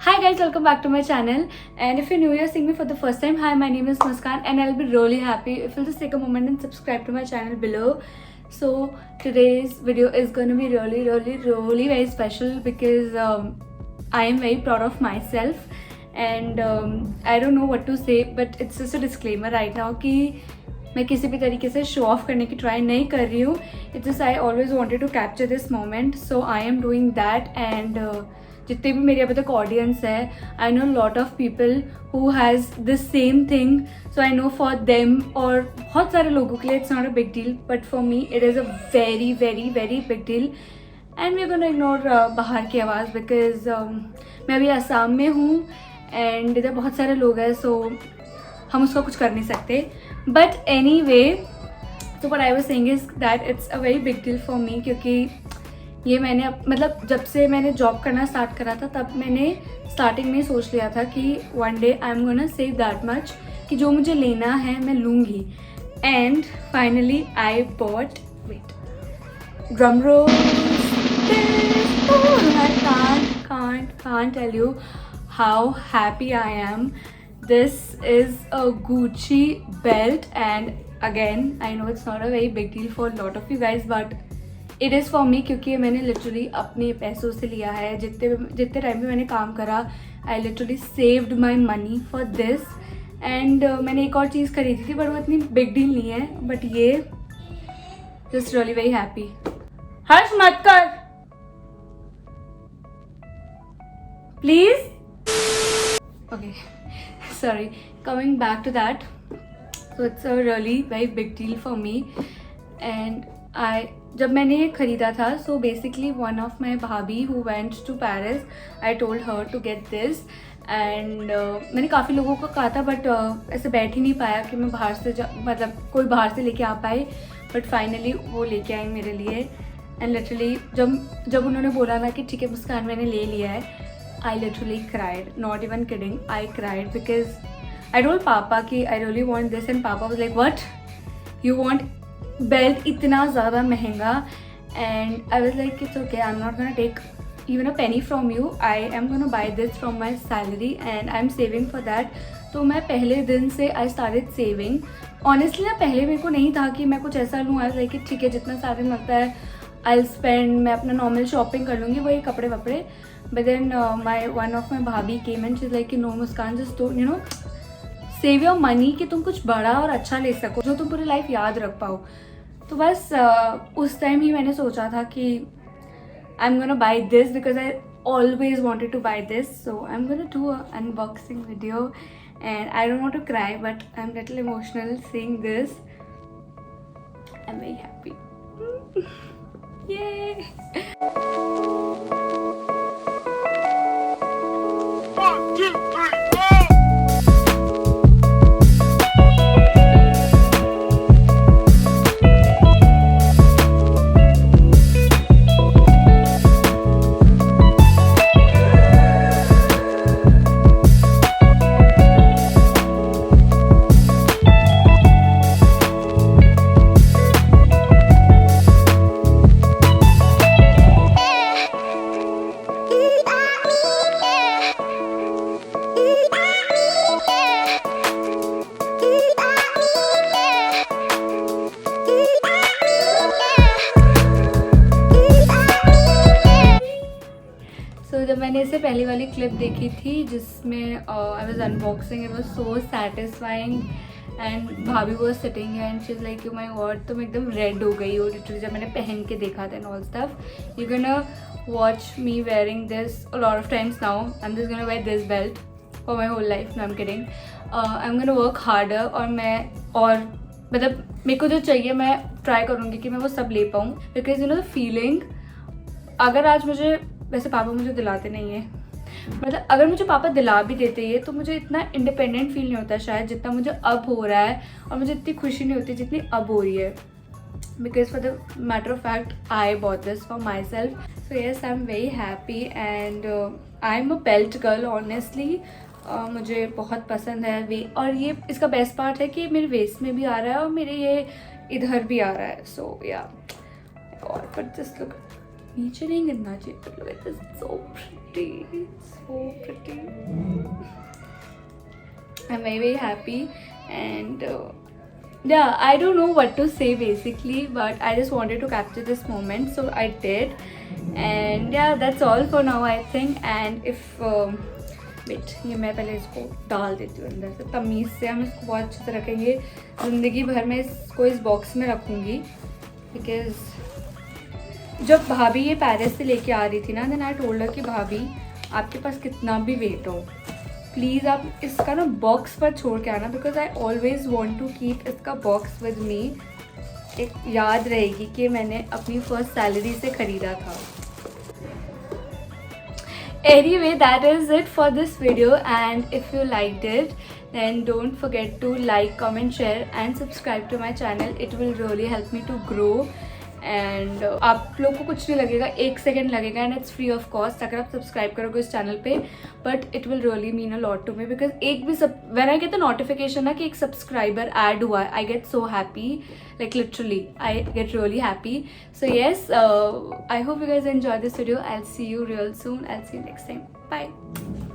Hi guys, welcome back to my channel. And if you're new here, seeing me for the first time, hi, my name is Muskan, and I'll be really happy if you'll just take a moment and subscribe to my channel below. So today's video is going to be really very special because I am very proud of myself, and I don't know what to say, but it's just a disclaimer right now कि मैं किसी भी तरीके से show off करने की try नहीं कर रही हूँ. It's just I always wanted to capture this moment, so I am doing that. And जितने भी मेरे अभी तक ऑडियंस है, I know lot of people who has this same thing, so I know for them और बहुत सारे लोगों के लिए it's not a big deal, but for me it is a very very very big deal. And we are gonna ignore बाहर की आवाज़ because मैं अभी असम में हूँ एंड इधर बहुत सारे लोग हैं, सो हम उसका कुछ कर नहीं सकते. बट एनी वे, तो what I was saying is that it's a very big deal for me, क्योंकि ये मैंने मतलब जब से मैंने जॉब करना स्टार्ट करा था तब मैंने स्टार्टिंग में सोच लिया था कि one day I am gonna save that much कि जो मुझे लेना है मैं लूँगी. And finally I bought, wait, drum roll, I can't tell you how happy I am. This is a Gucci belt, and again I know it's not a very big deal for a lot of you guys, but it is for me क्योंकि मैंने literally अपने पैसों से लिया है. जितने time पे मैंने काम करा, I literally saved my money for this. and मैंने एक और चीज़ खरीदी थी पर वो इतनी बिग डील नहीं है, बट ये just really very happy. हर्ष मत कर please. Okay, sorry, coming back to that, so it's a really very big deal for me. And जब मैंने ये खरीदा था, so basically one of my भाभी who went to Paris, I told her to get this. and मैंने काफ़ी लोगों को कहा था, बट ऐसे बैठ ही नहीं पाया कि मैं बाहर से मतलब कोई बाहर से लेके आ पाए, बट फाइनली वो लेके आई मेरे लिए. एंड लिटरली जब उन्होंने बोला ना कि ठीक है मुस्कान मैंने ले लिया है, I literally cried, not even kidding, I cried because I told Papa कि I really want this, and Papa was like, what? You want belt इतना ज़्यादा महंगा? And I was like, it's okay, I'm not gonna take even a penny from you, I am gonna buy this from my salary and I'm saving for that. तो मैं पहले दिन से I started saving. Honestly ना, पहले मेरे को नहीं था कि मैं कुछ ऐसा लूँ. I was like, ठीक है जितना salary मिलता है I'll spend, मैं अपना नॉर्मल शॉपिंग कर लूँगी, वही कपड़े वपड़े. But then one of my भाभी came and she's like, no Muskan, just don't, you know, save your money कि तुम कुछ बड़ा और अच्छा ले सको जो तुम पूरी लाइफ याद रख पाओ. तो बस उस टाइम ही मैंने सोचा था कि I'm gonna buy this because I always wanted to buy this. So I'm gonna do a unboxing video and I don't want to cry, but I'm a little emotional seeing this. I'm very happy. Yay! जब मैंने इसे पहली वाली clip देखी थी जिसमें I was unboxing, it was so satisfying. And bhabhi was sitting and she is like, my god, तो मैं एकदम रेड हो गई और लिटरली जब मैंने पहन के देखा था and all stuff. You gonna watch me wearing this a lot of times now. I am just gonna wear this belt for my whole life. No I am kidding. I am gonna work harder और मतलब मेरे को जो चाहिए मैं try करूँगी कि मैं वो सब ले पाऊँ, because you know the feeling. अगर आज मुझे, वैसे पापा मुझे दिलाते नहीं है, मतलब अगर मुझे पापा दिला भी देते हैं तो मुझे इतना इंडिपेंडेंट फील नहीं होता शायद जितना मुझे अब हो रहा है, और मुझे इतनी खुशी नहीं होती जितनी अब हो रही है. Because for the matter of fact I bought this for my self. So yes, I am very happy and I am a belt girl honestly. मुझे बहुत पसंद है वे, और ये इसका बेस्ट पार्ट है कि मेरे वेस्ट में भी आ रहा है और मेरे ये इधर भी आ रहा है. सो या, और बट जस्ट लुक, नीचे नहीं गिरना चाहिए, but look at this, so pretty. pretty. It's so pretty. I'm very very happy, and yeah, I don't know what to say basically, but I just wanted to capture this moment, so I did. And yeah, that's all for now I think. And if wait, ये मैं पहले इसको डाल देती हूँ अंदर से, तमीज़ से हम इसको बहुत अच्छे से रखेंगे, ज़िंदगी भर मैं इसको इस बॉक्स में रखूँगी। बिकॉज़ जब भाभी ये पेरिस से लेके आ रही थी ना, देन आई टोल्ड हर कि भाभी आपके पास कितना भी वेट हो, प्लीज़ आप इसका ना बॉक्स पर छोड़ के आना, because I always want to keep इसका बॉक्स विद मी। एक याद रहेगी कि मैंने अपनी फर्स्ट सैलरी से ख़रीदा था। Anyway, that is it for this video, and if you liked it, then don't forget to like, comment, share and subscribe to my channel. It will really help me to grow. And आप लोग को कुछ नहीं लगेगा, 1 second लगेगा, and it's free of cost अगर आप subscribe करोगे इस चैनल पे। But it will really mean a lot to me, because एक भी when I get the notification ना कि एक सब्सक्राइबर ऐड हुआ है, I get so happy, like literally I get really happy. So yes, I hope you guys enjoy this video. I will see you real soon, I will see you next time, bye.